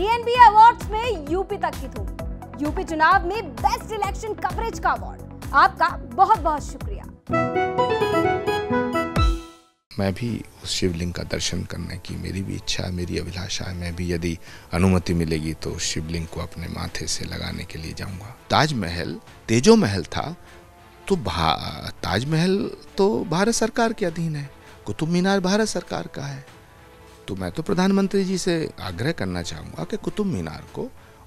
DNB awards में UP तक की धूम। यूपी चुनाव में बेस्ट इलेक्शन कवरेज का अवार्ड। आपका बहुत बहुत शुक्रिया। मैं भी उस शिवलिंग का दर्शन करने की मेरी भी इच्छा है, मेरी अभिलाषा है। मैं भी यदि अनुमति मिलेगी तो शिवलिंग को अपने माथे से लगाने के लिए जाऊंगा। ताजमहल तेजो महल था तो ताजमहल तो भारत सरकार के अधीन है, कुतुब मीनार भारत सरकार का है। तो मैं तो प्रधानमंत्री जी से आग्रह करना चाहूँगा कि कुतुब मीनार को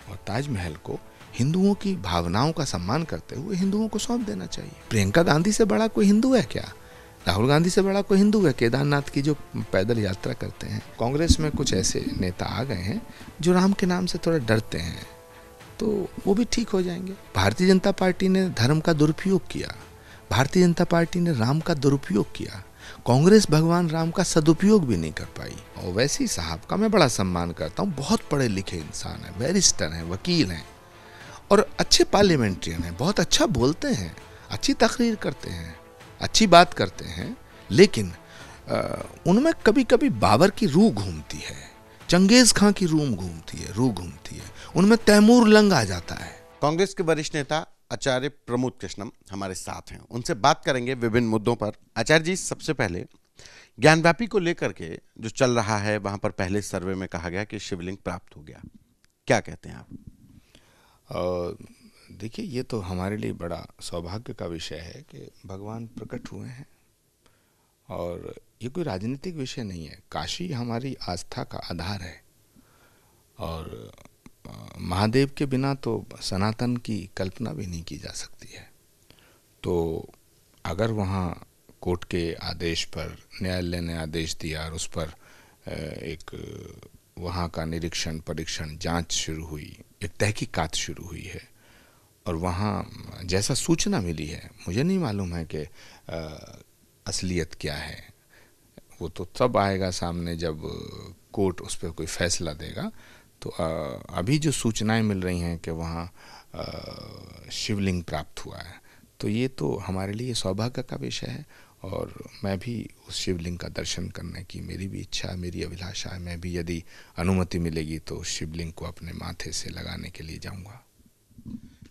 और ताजमहल को हिंदुओं की भावनाओं का सम्मान करते हुए हिंदुओं को सौंप देना चाहिए। प्रियंका गांधी से बड़ा कोई हिंदू है क्या? राहुल गांधी से बड़ा कोई हिंदू है? केदारनाथ की जो पैदल यात्रा करते हैं। कांग्रेस में कुछ ऐसे नेता आ गए हैं जो राम के नाम से थोड़ा डरते हैं, तो वो भी ठीक हो जाएंगे। भारतीय जनता पार्टी ने धर्म का दुरुपयोग किया, भारतीय जनता पार्टी ने राम का दुरुपयोग किया। कांग्रेस भगवान राम का सदुपयोग भी नहीं कर पाई। और वैसी साहब का मैं बड़ा सम्मान करता हूँ। बहुत पढ़े लिखे इंसान हैं, बैरिस्टर हैं, वकील हैं और अच्छे पार्लियामेंट्रियन हैं। बहुत अच्छा बोलते हैं, अच्छी तकरीर करते हैं, अच्छी बात करते हैं। लेकिन उनमें कभी कभी बाबर की रूह घूमती है, चंगेज खां की रूह घूमती है। उनमें तैमूर लंग आ जाता है। कांग्रेस के वरिष्ठ नेता आचार्य प्रमोद कृष्णम हमारे साथ हैं, उनसे बात करेंगे विभिन्न मुद्दों पर। आचार्य जी, सबसे पहले ज्ञानव्यापी को लेकर के जो चल रहा है, वहां पर पहले सर्वे में कहा गया कि शिवलिंग प्राप्त हो गया, क्या कहते हैं आप? देखिए, ये तो हमारे लिए बड़ा सौभाग्य का विषय है कि भगवान प्रकट हुए हैं और ये कोई राजनीतिक विषय नहीं है। काशी हमारी आस्था का आधार है और महादेव के बिना तो सनातन की कल्पना भी नहीं की जा सकती है। तो अगर वहाँ कोर्ट के आदेश पर न्यायालय ने आदेश दिया और उस पर एक वहाँ का निरीक्षण, परीक्षण, जांच शुरू हुई, एक तहकीकात शुरू हुई है और वहाँ जैसा सूचना मिली है, मुझे नहीं मालूम है कि असलियत क्या है। वो तो तब आएगा सामने जब कोर्ट उस पर कोई फैसला देगा। तो अभी जो सूचनाएं मिल रही हैं कि वहाँ शिवलिंग प्राप्त हुआ है, तो ये तो हमारे लिए सौभाग्य का विषय है और मैं भी उस शिवलिंग का दर्शन करने की मेरी भी इच्छा है, मेरी अभिलाषा है। मैं भी यदि अनुमति मिलेगी तो शिवलिंग को अपने माथे से लगाने के लिए जाऊंगा।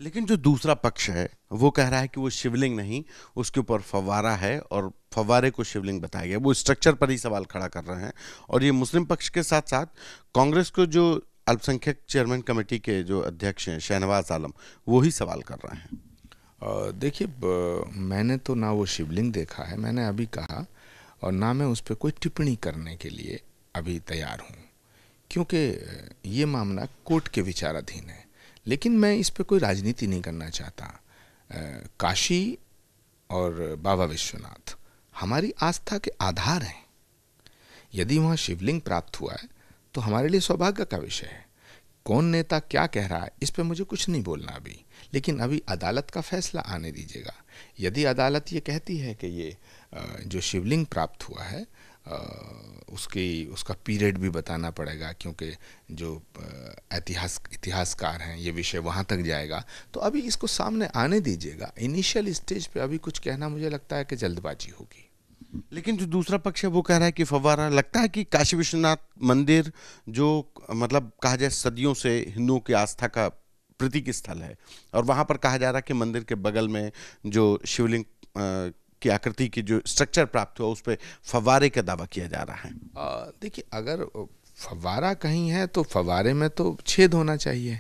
लेकिन जो दूसरा पक्ष है वो कह रहा है कि वो शिवलिंग नहीं, उसके ऊपर फव्वारा है और फव्वारे को शिवलिंग बताया गया। वो स्ट्रक्चर पर ही सवाल खड़ा कर रहे हैं और ये मुस्लिम पक्ष के साथ साथ कांग्रेस को जो अल्पसंख्यक चेयरमैन कमेटी के जो अध्यक्ष हैं शहनवाज आलम, वो ही सवाल कर रहे हैं। देखिए, मैंने तो ना वो शिवलिंग देखा है, मैंने अभी कहा, और ना मैं उस पर कोई टिप्पणी करने के लिए अभी तैयार हूँ, क्योंकि ये मामला कोर्ट के विचाराधीन है। लेकिन मैं इस पर कोई राजनीति नहीं करना चाहता। काशी और बाबा विश्वनाथ हमारी आस्था के आधार हैं। यदि वहाँ शिवलिंग प्राप्त हुआ है तो हमारे लिए सौभाग्य का विषय है। कौन नेता क्या कह रहा है इस पे मुझे कुछ नहीं बोलना अभी, लेकिन अभी अदालत का फैसला आने दीजिएगा। यदि अदालत ये कहती है कि ये जो शिवलिंग प्राप्त हुआ है उसका पीरियड भी बताना पड़ेगा, क्योंकि जो इतिहासकार हैं ये विषय वहाँ तक जाएगा, तो अभी इसको सामने आने दीजिएगा। इनिशियल स्टेज पे अभी कुछ कहना मुझे लगता है कि जल्दबाजी होगी। लेकिन जो दूसरा पक्ष है वो कह रहा है कि फव्वारा, लगता है कि काशी विश्वनाथ मंदिर जो मतलब कहा जाए सदियों से हिंदुओं की आस्था का प्रतीक स्थल है और वहाँ पर कहा जा रहा है कि मंदिर के बगल में जो शिवलिंग की आकृति की जो स्ट्रक्चर प्राप्त हुआ उस पर फव्वारे का दावा किया जा रहा है। देखिए, अगर फव्वारा कहीं है तो फव्वारे में तो छेद होना चाहिए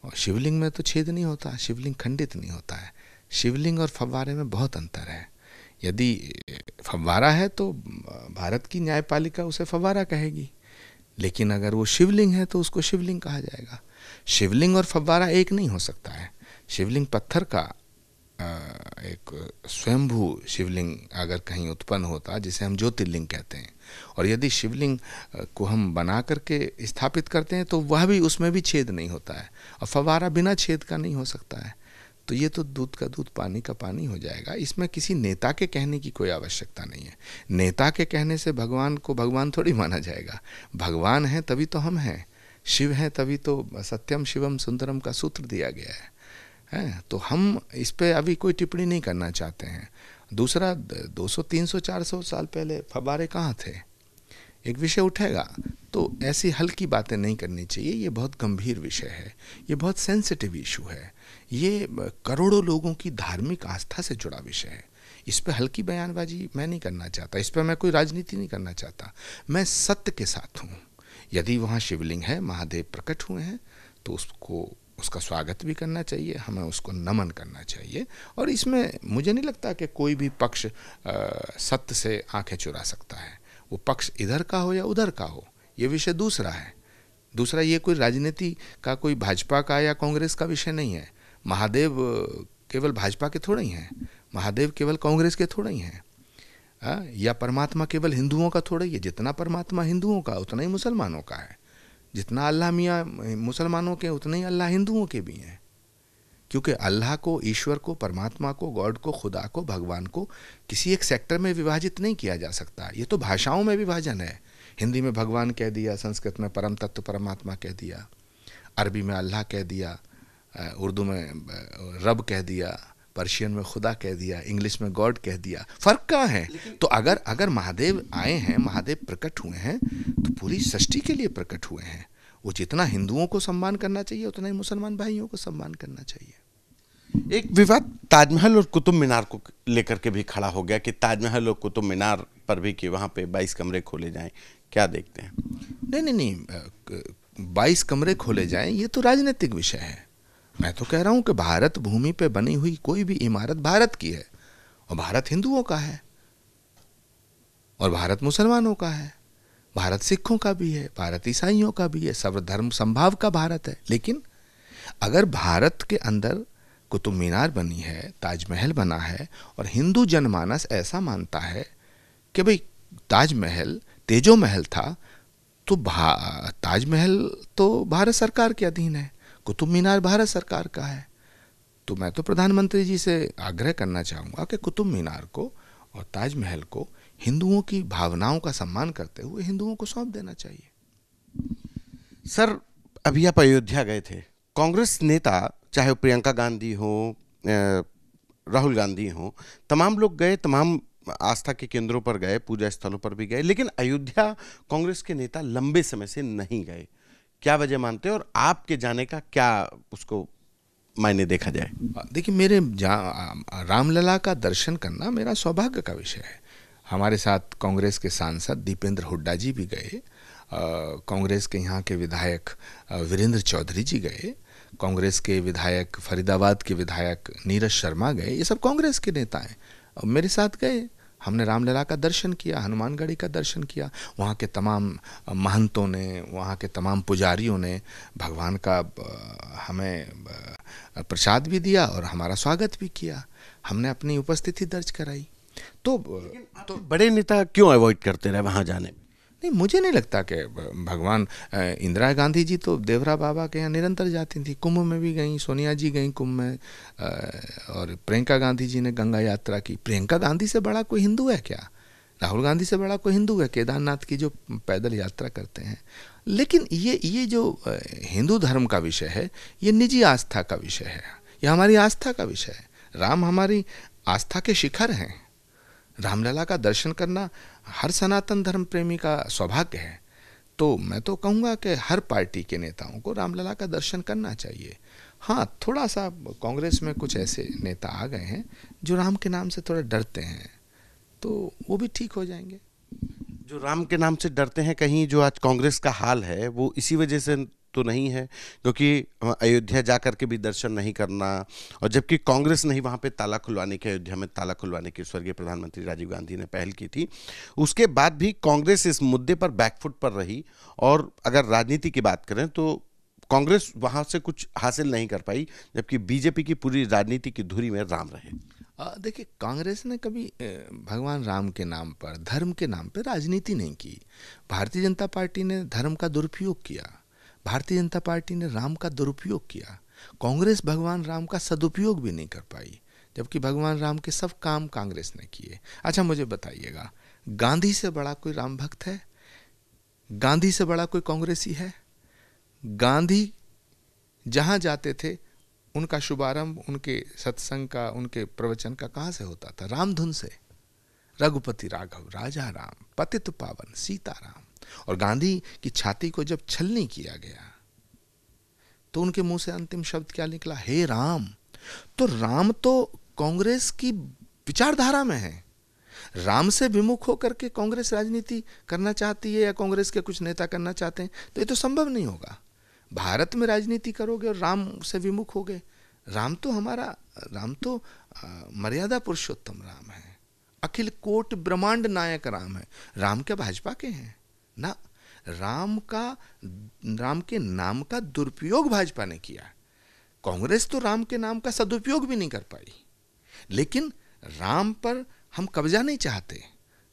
और शिवलिंग में तो छेद नहीं होता, शिवलिंग खंडित नहीं होता है। शिवलिंग और फव्वारे में बहुत अंतर है। यदि फव्वारा है तो भारत की न्यायपालिका उसे फव्वारा कहेगी, लेकिन अगर वो शिवलिंग है तो उसको शिवलिंग कहा जाएगा। शिवलिंग और फव्वारा एक नहीं हो सकता है। शिवलिंग पत्थर का एक स्वयंभू शिवलिंग अगर कहीं उत्पन्न होता, जिसे हम ज्योतिर्लिंग कहते हैं, और यदि शिवलिंग को हम बना करके स्थापित करते हैं तो वह भी, उसमें भी छेद नहीं होता है और फव्वारा बिना छेद का नहीं हो सकता है। तो ये तो दूध का दूध, पानी का पानी हो जाएगा। इसमें किसी नेता के कहने की कोई आवश्यकता नहीं है। नेता के कहने से भगवान को भगवान थोड़ी माना जाएगा। भगवान है तभी तो हम हैं, शिव हैं तभी तो सत्यम शिवम सुंदरम का सूत्र दिया गया है। तो हम इस पे अभी कोई टिप्पणी नहीं करना चाहते हैं। दूसरा, 200, 300, 400 साल पहले फव्वारे कहाँ थे? एक विषय उठेगा तो ऐसी हल्की बातें नहीं करनी चाहिए। ये बहुत गंभीर विषय है, ये बहुत सेंसिटिव इशू है, ये करोड़ों लोगों की धार्मिक आस्था से जुड़ा विषय है। इस पे हल्की बयानबाजी मैं नहीं करना चाहता, इस पे मैं कोई राजनीति नहीं करना चाहता। मैं सत्य के साथ हूँ। यदि वहाँ शिवलिंग है, महादेव प्रकट हुए हैं, तो उसका स्वागत भी करना चाहिए, हमें उसको नमन करना चाहिए। और इसमें मुझे नहीं लगता कि कोई भी पक्ष सत्य से आंखें चुरा सकता है। वो पक्ष इधर का हो या उधर का हो, ये विषय दूसरा है। दूसरा, ये कोई राजनीति का, कोई भाजपा का या कांग्रेस का विषय नहीं है। महादेव केवल भाजपा के थोड़े ही हैं, महादेव केवल कांग्रेस के थोड़े ही हैं, या परमात्मा केवल हिंदुओं का थोड़ा ही है। जितना परमात्मा हिंदुओं का उतना ही मुसलमानों का है, जितना अल्लाह मियाँ मुसलमानों के उतने ही अल्लाह हिंदुओं के भी हैं। क्योंकि अल्लाह को, ईश्वर को, परमात्मा को, गॉड को, खुदा को, भगवान को किसी एक सेक्टर में विभाजित नहीं किया जा सकता। ये तो भाषाओं में विभाजन है। हिंदी में भगवान कह दिया, संस्कृत में परम तत्व परमात्मा कह दिया, अरबी में अल्लाह कह दिया, उर्दू में रब कह दिया, पर्शियन में खुदा कह दिया, इंग्लिश में गॉड कह दिया। फर्क कहाँ है? तो अगर महादेव आए हैं, महादेव प्रकट हुए हैं, तो पूरी सृष्टि के लिए प्रकट हुए हैं। वो जितना हिंदुओं को सम्मान करना चाहिए उतना ही मुसलमान भाइयों को सम्मान करना चाहिए। एक विवाद ताजमहल और कुतुब मीनार को लेकर के भी खड़ा हो गया कि ताजमहल और कुतुब मीनार पर भी कि वहाँ पे 22 कमरे खोले जाएं, क्या देखते हैं? नहीं, 22 कमरे खोले जाएं, ये तो राजनीतिक विषय है। मैं तो कह रहा हूँ कि भारत भूमि पे बनी हुई कोई भी इमारत भारत की है, और भारत हिंदुओं का है, और भारत मुसलमानों का है, भारत सिखों का भी है, भारत ईसाइयों का भी है, सर्वधर्म संभाव का भारत है। लेकिन अगर भारत के अंदर कुतुब मीनार बनी है, ताजमहल बना है, और हिंदू जनमानस ऐसा मानता है कि भाई ताजमहल तेजो महल था, तो ताजमहल तो भारत सरकार के अधीन है, कुतुब मीनार भारत सरकार का है। तो मैं तो प्रधानमंत्री जी से आग्रह करना चाहूँगा कि कुतुब मीनार को और ताजमहल को हिंदुओं की भावनाओं का सम्मान करते हुए हिंदुओं को सौंप देना चाहिए। सर, अभी आप अयोध्या गए थे, कांग्रेस नेता चाहे प्रियंका गांधी हो, राहुल गांधी हो, तमाम लोग गए, तमाम आस्था के केंद्रों पर गए, पूजा स्थलों पर भी गए, लेकिन अयोध्या कांग्रेस के नेता लंबे समय से नहीं गए। क्या वजह मानते हैं और आपके जाने का क्या उसको मायने देखा जाए? देखिए, मेरे रामलला का दर्शन करना मेरा सौभाग्य का विषय है। हमारे साथ कांग्रेस के सांसद दीपेंद्र हुड्डा जी भी गए, कांग्रेस के यहाँ के विधायक वीरेंद्र चौधरी जी गए, कांग्रेस के विधायक फरीदाबाद के विधायक नीरज शर्मा गए। ये सब कांग्रेस के नेता हैं, मेरे साथ गए। हमने रामलला का दर्शन किया, हनुमानगढ़ी का दर्शन किया। वहाँ के तमाम महंतों ने, वहाँ के तमाम पुजारियों ने भगवान का हमें प्रसाद भी दिया और हमारा स्वागत भी किया। हमने अपनी उपस्थिति दर्ज कराई। तो बड़े नेता क्यों अवॉइड करते रहे वहाँ जाने? नहीं, मुझे नहीं लगता कि भगवान इंदिरा गांधी जी तो देवरा बाबा के यहाँ निरंतर जाती थी, कुंभ में भी गई, सोनिया जी गई कुंभ में, और प्रियंका गांधी जी ने गंगा यात्रा की। प्रियंका गांधी से बड़ा कोई हिंदू है क्या? राहुल गांधी से बड़ा कोई हिंदू है? केदारनाथ की जो पैदल यात्रा करते हैं। लेकिन ये जो हिंदू धर्म का विषय है, ये निजी आस्था का विषय है, ये हमारी आस्था का विषय है। राम हमारी आस्था के शिखर हैं। रामलला का दर्शन करना हर सनातन धर्म प्रेमी का सौभाग्य है। तो मैं तो कहूँगा कि हर पार्टी के नेताओं को रामलला का दर्शन करना चाहिए। हाँ, थोड़ा सा कांग्रेस में कुछ ऐसे नेता आ गए हैं जो राम के नाम से थोड़ा डरते हैं, तो वो भी ठीक हो जाएंगे। जो राम के नाम से डरते हैं, कहीं जो आज कांग्रेस का हाल है वो इसी वजह से तो नहीं है क्योंकि अयोध्या जाकर के भी दर्शन नहीं करना, और जबकि कांग्रेस ने ही वहाँ पे ताला खुलवाने की, अयोध्या में ताला खुलवाने की स्वर्गीय प्रधानमंत्री राजीव गांधी ने पहल की थी, उसके बाद भी कांग्रेस इस मुद्दे पर बैकफुट पर रही। और अगर राजनीति की बात करें तो कांग्रेस वहाँ से कुछ हासिल नहीं कर पाई, जबकि बीजेपी की पूरी राजनीति की धुरी में राम रहे। देखिए, कांग्रेस ने कभी भगवान राम के नाम पर, धर्म के नाम पर राजनीति नहीं की। भारतीय जनता पार्टी ने धर्म का दुरुपयोग किया, भारतीय जनता पार्टी ने राम का दुरुपयोग किया। कांग्रेस भगवान राम का सदुपयोग भी नहीं कर पाई, जबकि भगवान राम के सब काम कांग्रेस ने किए। अच्छा, मुझे बताइएगा, गांधी से बड़ा कोई राम भक्त है? गांधी से बड़ा कोई कांग्रेसी है? गांधी जहां जाते थे उनका शुभारंभ, उनके सत्संग का, उनके प्रवचन का कहाँ से होता था? रामधुन से। रघुपति राघव राजा राम, पतित पावन सीताराम। और गांधी की छाती को जब छलनी किया गया तो उनके मुंह से अंतिम शब्द क्या निकला? हे राम। तो राम तो कांग्रेस की विचारधारा में है। राम से विमुख होकर के कांग्रेस राजनीति करना चाहती है या कांग्रेस के कुछ नेता करना चाहते हैं, तो ये तो संभव नहीं होगा। भारत में राजनीति करोगे और राम से विमुख होगे? राम तो मर्यादा पुरुषोत्तम राम है, अखिल कोट ब्रह्मांड नायक राम है। राम क्या भाजपा के हैं? ना, राम के नाम का दुरुपयोग भाजपा ने किया। कांग्रेस तो राम के नाम का सदुपयोग भी नहीं कर पाई। लेकिन राम पर हम कब्जा नहीं चाहते,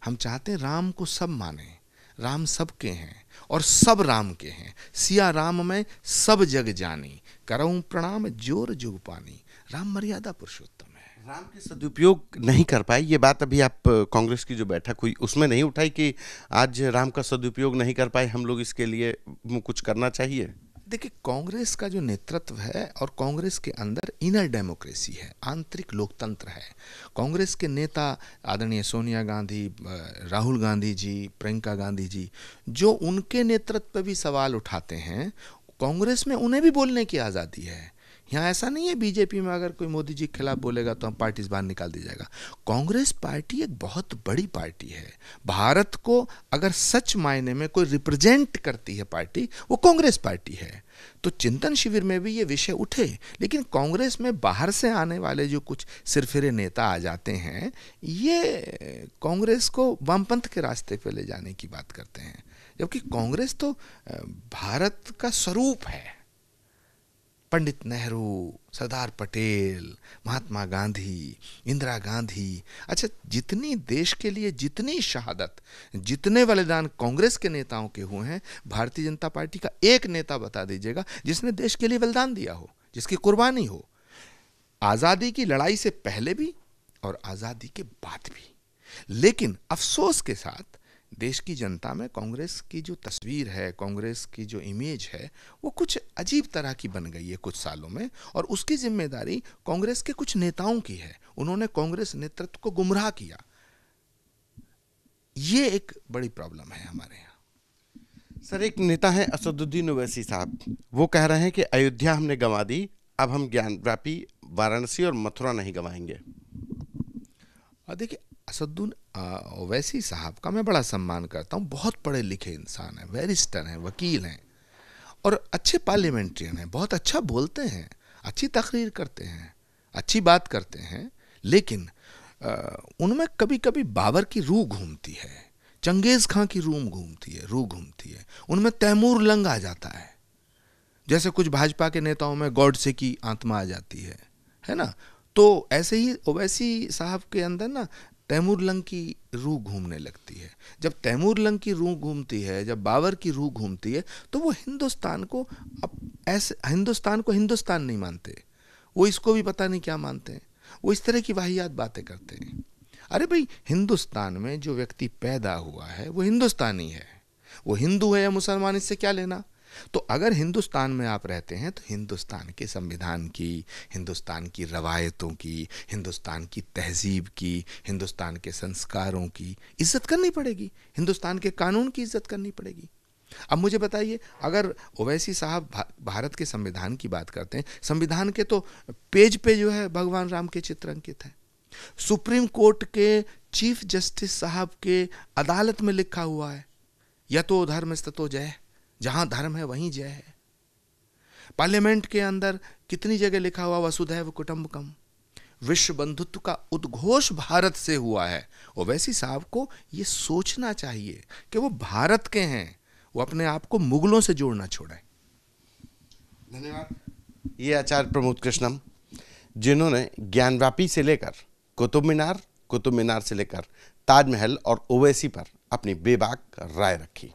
हम चाहते राम को सब माने। राम सबके हैं और सब राम के हैं। सिया राम में सब जग जानी, करऊं प्रणाम जोर जुग पानी। राम मर्यादा पुरुषोत्तम है। राम के सदुपयोग नहीं कर पाए, ये बात अभी आप कांग्रेस की जो बैठक हुई उसमें नहीं उठाई कि आज राम का सदुपयोग नहीं कर पाए, हम लोग इसके लिए कुछ करना चाहिए? देखिए, कांग्रेस का जो नेतृत्व है और कांग्रेस के अंदर इनर डेमोक्रेसी है, आंतरिक लोकतंत्र है। कांग्रेस के नेता आदरणीय सोनिया गांधी, राहुल गांधी जी, प्रियंका गांधी जी, जो उनके नेतृत्व पर भी सवाल उठाते हैं, कांग्रेस में उन्हें भी बोलने की आज़ादी है। यहाँ ऐसा नहीं है बीजेपी में अगर कोई मोदी जी के खिलाफ बोलेगा तो हम पार्टी से बाहर निकाल दी जाएगा। कांग्रेस पार्टी एक बहुत बड़ी पार्टी है। भारत को अगर सच मायने में कोई रिप्रेजेंट करती है पार्टी, वो कांग्रेस पार्टी है। तो चिंतन शिविर में भी ये विषय उठे, लेकिन कांग्रेस में बाहर से आने वाले जो कुछ सिरफिरे नेता आ जाते हैं, ये कांग्रेस को वामपंथ के रास्ते पे ले जाने की बात करते हैं, जबकि कांग्रेस तो भारत का स्वरूप है। पंडित नेहरू, सरदार पटेल, महात्मा गांधी, इंदिरा गांधी, अच्छा, जितनी देश के लिए जितनी शहादत, जितने बलिदान कांग्रेस के नेताओं के हुए हैं, भारतीय जनता पार्टी का एक नेता बता दीजिएगा जिसने देश के लिए बलिदान दिया हो, जिसकी कुर्बानी हो, आज़ादी की लड़ाई से पहले भी और आज़ादी के बाद भी। लेकिन अफसोस के साथ देश की जनता में कांग्रेस की जो तस्वीर है, कांग्रेस की जो इमेज है, वो कुछ अजीब तरह की बन गई है कुछ सालों में, और उसकी जिम्मेदारी कांग्रेस के कुछ नेताओं की है। उन्होंने कांग्रेस नेतृत्व को गुमराह किया। ये एक बड़ी प्रॉब्लम है हमारे यहाँ। सर, एक नेता है असदुद्दीन ओवैसी साहब, वो कह रहे हैं कि अयोध्या हमने गंवा दी, अब हम ज्ञानव्यापी वाराणसी और मथुरा नहीं गंवाएंगे। देखिए, असदुद्दीन ओवैसी साहब का मैं बड़ा सम्मान करता हूँ। बहुत पढ़े लिखे इंसान हैं, बैरिस्टर हैं, वकील हैं और अच्छे पार्लियामेंट्रियन हैं। बहुत अच्छा बोलते हैं, अच्छी तकरीर करते हैं, अच्छी बात करते हैं। लेकिन उनमें कभी कभी बाबर की रूह घूमती है, चंगेज़ खां की रूह घूमती है। उनमें तैमूर लंग आ जाता है, जैसे कुछ भाजपा के नेताओं में गॉडसे की आत्मा आ जाती है ना। तो ऐसे ही ओवैसी साहब के अंदर ना तैमूर लंग की रूह घूमने लगती है। जब तैमूर लंग की रूह घूमती है, जब बाबर की रूह घूमती है, तो वो हिंदुस्तान को हिंदुस्तान नहीं मानते। वो इसको भी पता नहीं क्या मानते हैं। वो इस तरह की वाहियात बातें करते हैं। अरे भाई, हिंदुस्तान में जो व्यक्ति पैदा हुआ है वो हिंदुस्तानी है। वो हिंदू है या मुसलमान, इससे क्या लेना। तो अगर हिंदुस्तान में आप रहते हैं तो हिंदुस्तान के संविधान की, हिंदुस्तान की रवायतों की, हिंदुस्तान की तहजीब की, हिंदुस्तान के संस्कारों की इज्जत करनी पड़ेगी, हिंदुस्तान के कानून की इज्जत करनी पड़ेगी। अब मुझे बताइए, अगर ओवैसी साहब भारत के संविधान की बात करते हैं, संविधान के तो पेज पे जो है भगवान राम के चित्र अंकित है। सुप्रीम कोर्ट के चीफ जस्टिस साहब के अदालत में लिखा हुआ है, यतो धर्मस्ततो जय, जहां धर्म है वहीं जय है। पार्लियामेंट के अंदर कितनी जगह लिखा हुआ वसुधैव कुटुंबकम, विश्व बंधुत्व का उद्घोष भारत से हुआ है। ओवैसी साहब को ये सोचना चाहिए कि वो भारत के हैं, वो अपने आप को मुगलों से जोड़ना छोड़े। धन्यवाद। ये आचार्य प्रमोद कृष्णम, जिन्होंने ज्ञानव्यापी से लेकर कुतुब मीनार से लेकर ताजमहल और ओवैसी पर अपनी बेबाक राय रखी।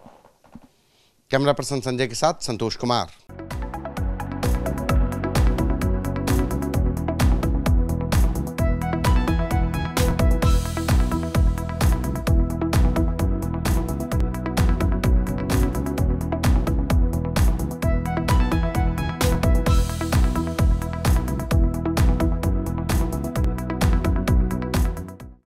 कैमरा पर्सन संजय के साथ संतोष कुमार।